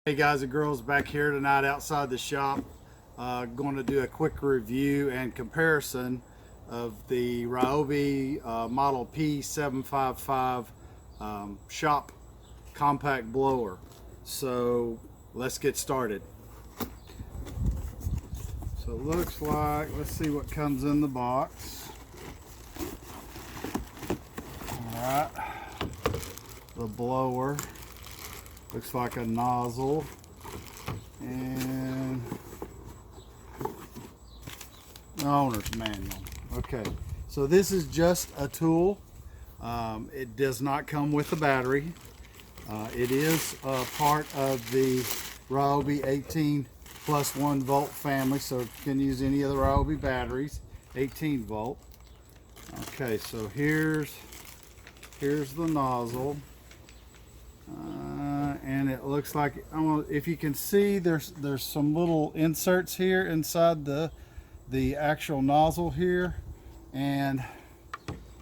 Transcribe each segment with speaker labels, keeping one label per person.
Speaker 1: Hey guys and girls, back here tonight outside the shop, going to do a quick review and comparison of the RYOBI model P755 shop compact blower. So let's get started. So it looks like, let's see what comes in the box. Alright, the blower. Looks like a nozzle and the owner's manual. Okay, so this is just a tool. It does not come with a battery. It is part of the RYOBI 18 plus 1 volt family, so you can use any of the RYOBI batteries, 18 volt. Okay, so here's the nozzle. And it looks like, I don't know if you can see, there's some little inserts here inside the actual nozzle here, and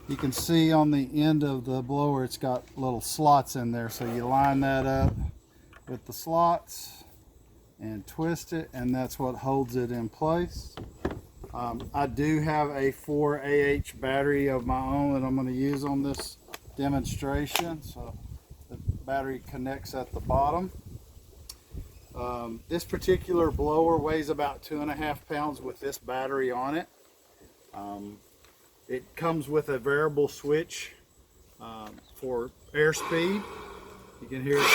Speaker 1: you can see on the end of the blower it's got little slots in there, so you line that up with the slots and twist it, and that's what holds it in place. I do have a 4AH battery of my own that I'm going to use on this demonstration, so the battery connects at the bottom. This particular blower weighs about 2.5 pounds with this battery on it. It comes with a variable switch for airspeed. You can hear it.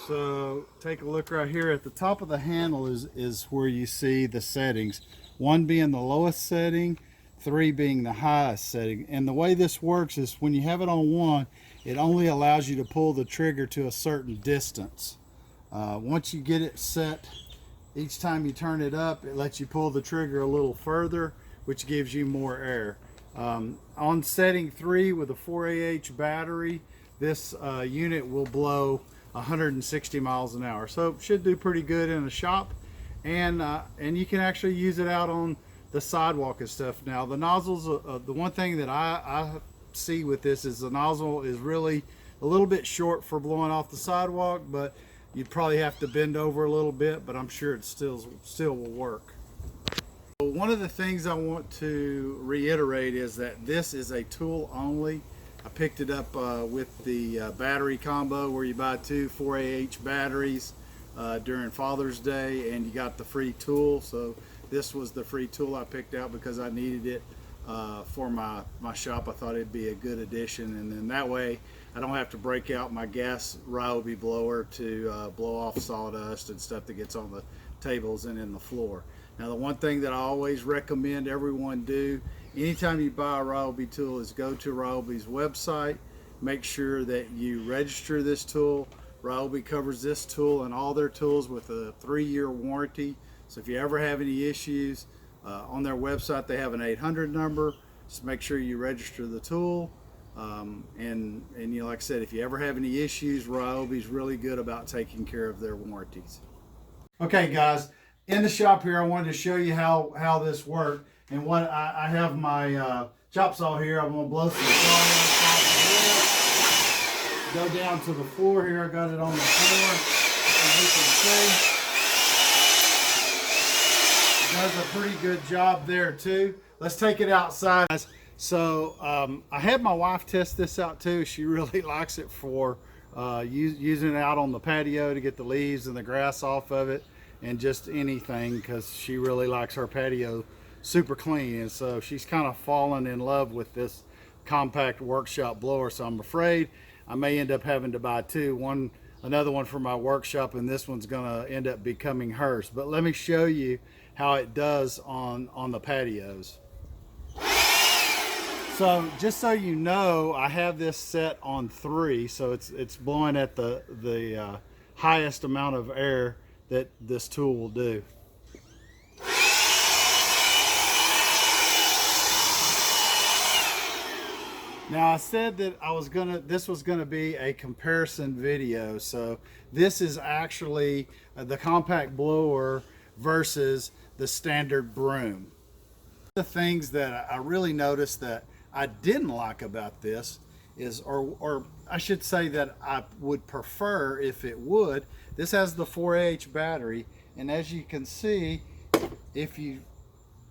Speaker 1: So take a look right here at the top of the handle is where you see the settings. 1 being the lowest setting, 3 being the highest setting. And the way this works is when you have it on 1, it only allows you to pull the trigger to a certain distance. Once you get it set, each time you turn it up, it lets you pull the trigger a little further, which gives you more air. On setting 3 with a 4AH battery, this unit will blow 160 miles an hour. So it should do pretty good in a shop, and you can actually use it out on the sidewalk and stuff. Now the nozzles, the one thing that I see with this is the nozzle is really a little bit short for blowing off the sidewalk, but you'd probably have to bend over a little bit, but I'm sure it still will work. One of the things I want to reiterate is that this is a tool only. I picked it up with the battery combo where you buy 2 4AH batteries during Father's Day, and you got the free tool. So this was the free tool I picked out because I needed it for my shop. I thought it'd be a good addition, and then that way I don't have to break out my gas RYOBI blower to blow off sawdust and stuff that gets on the tables and in the floor. Now the one thing that I always recommend everyone do anytime you buy a RYOBI tool is go to RYOBI's website, make sure that you register this tool. RYOBI covers this tool and all their tools with a 3-year warranty. So if you ever have any issues, on their website they have an 800 number. Just make sure you register the tool. And you know, like I said, if you ever have any issues, RYOBI's really good about taking care of their warranties. Okay guys, in the shop here I wanted to show you how this worked. And what I have my chop saw here. I'm going to blow some saw, go down to the floor here. I got it on the floor, and you can see it does a pretty good job there too. Let's take it outside. So I had my wife test this out too. She really likes it for using it out on the patio to get the leaves and the grass off of it and just anything, because she really likes her patio super clean, and so she's kind of fallen in love with this compact workshop blower. So I'm afraid I may end up having to buy 2, another one for my workshop, and this one's gonna end up becoming hers. But let me show you how it does on the patios. So just so you know, I have this set on 3, so it's blowing at the highest amount of air that this tool will do. Now I said that this was gonna be a comparison video. So this is actually the compact blower versus the standard Broom. The things that I really noticed that I didn't like about this is, or I should say that I would prefer if it would. This has the 4Ah battery, and as you can see, if you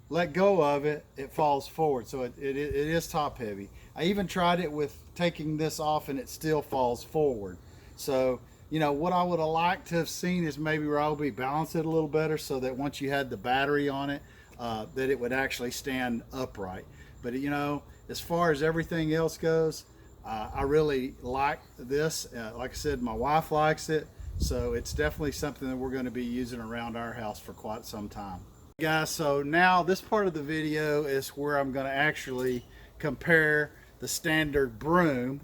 Speaker 1: let go of it, it falls forward. So it is top heavy. I even tried it with taking this off and it still falls forward. So, you know, what I would have liked to have seen is maybe RYOBI balance it a little better so that once you had the battery on it, that it would actually stand upright. But, you know, as far as everything else goes, I really like this. Like I said, my wife likes it. So it's definitely something that we're going to be using around our house for quite some time. Guys, so now this part of the video is where I'm going to actually compare the standard Broom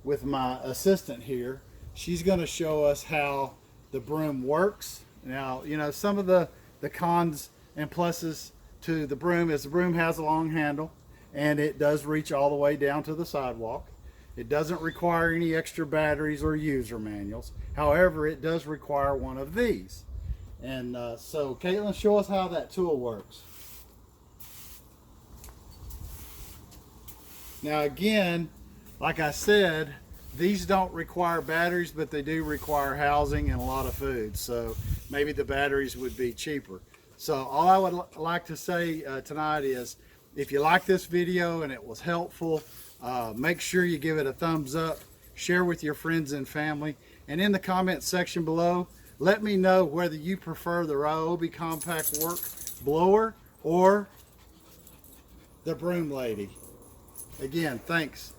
Speaker 1: with my assistant here. She's going to show us how the Broom works. Now, you know, some of the cons and pluses to the Broom is the Broom has a long handle and it does reach all the way down to the sidewalk. It doesn't require any extra batteries or user manuals. However, it does require one of these. And so Caitlin, show us how that tool works. Now again, like I said, these don't require batteries, but they do require housing and a lot of food. So maybe the batteries would be cheaper. So all I would like to say tonight is, if you like this video and it was helpful, make sure you give it a thumbs up, share with your friends and family, and in the comment section below, let me know whether you prefer the RYOBI compact work blower or the Broom Lady. Again, thanks.